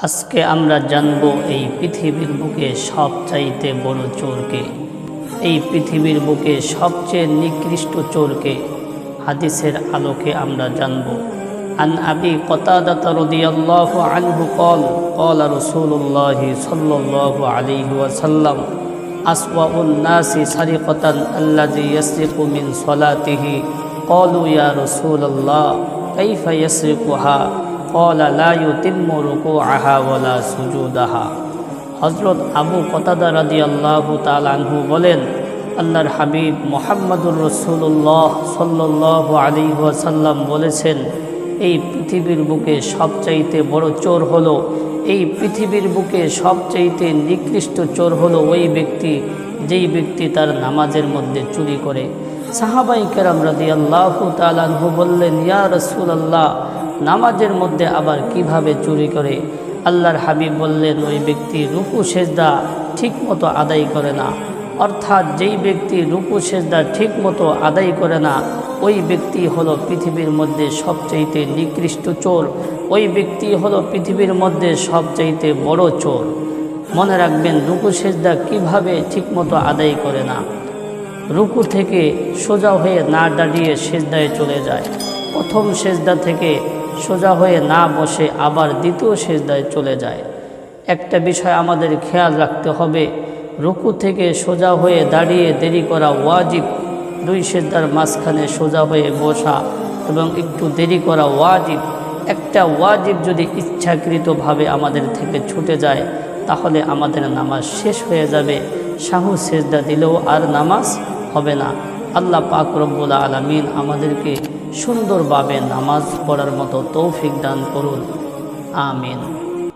আজকে আমরা জানব এই পৃথিবীর বুকে সবচাইতে বড় চোরকে। এই পৃথিবীর বুকে সবচেয়ে নিকৃষ্ট চোরকে হাদিসের আলোকে আমরা জানব। আন আবি কতাদাতা রাদিয়াল্লাহু আনহু قال رسول الله صلى الله عليه وسلم أسوأ الناس سرقة الذي يسرق من صلاته قالوا يا رسول الله كيف يسرقها قال لا يتم ركوعها ولا سجودها। হযরত আবু কতাদা রাদিয়াল্লাহু তাআলা আনহু বলেন, আল্লাহর হাবিব মুহাম্মদুর রাসূলুল্লাহ সাল্লাল্লাহু আলাইহি ওয়াসাল্লাম বলেছেন, এই পৃথিবীর বুকে সবচাইতে বড় চোর হলো, এই পৃথিবীর বুকে সবচাইতে নিকৃষ্ট চোর হলো ওই ব্যক্তি যেই ব্যক্তি তার নামাজের মধ্যে চুরি করে। সাহাবায়ে কেরাম রাদিয়াল্লাহু তাআলা আনহু বললেন, ইয়া রাসূলুল্লাহ, নামাজের মধ্যে আবার কিভাবে চুরি করে? আল্লাহর হাবিব বললেন, ওই ব্যক্তি রুকু সেজদা ঠিকমতো আদায় করে না। অর্থাৎ যেই ব্যক্তি রুকু সেজদা ঠিকমতো আদায় করে না, ওই ব্যক্তি হলো পৃথিবীর মধ্যে সবচাইতে নিকৃষ্ট চোর, ওই ব্যক্তি হলো পৃথিবীর মধ্যে সবচাইতে বড় চোর। মনে রাখবেন, রুকু সেজদা কিভাবে ঠিকমতো আদায় করে না। রুকু থেকে সোজা হয়ে না দাঁড়িয়ে সেজদায় চলে যায়, প্রথম সেজদা থেকে সোজা হয়ে না বসে আবার দ্বিতীয় সেজদায় চলে যায়। একটা বিষয় আমাদের খেয়াল রাখতে হবে, রুকু থেকে সোজা হয়ে দাঁড়িয়ে দেরি করা ওয়াজিব, দুই সেজদার মাঝখানে সোজা হয়ে বসা এবং একটু দেরি করা ওয়াজিব। একটা ওয়াজিব যদি ইচ্ছাকৃতভাবে আমাদের থেকে ছুটে যায়, তাহলে আমাদের নামাজ শেষ হয়ে যাবে, সাহু সেজদা দিলেও আর নামাজ হবে না। আল্লাহ পাক রব্বুল আলামিন আমাদেরকে সুন্দরভাবে নামাজ পড়ার মতো তৌফিক দান করুন। আমিন।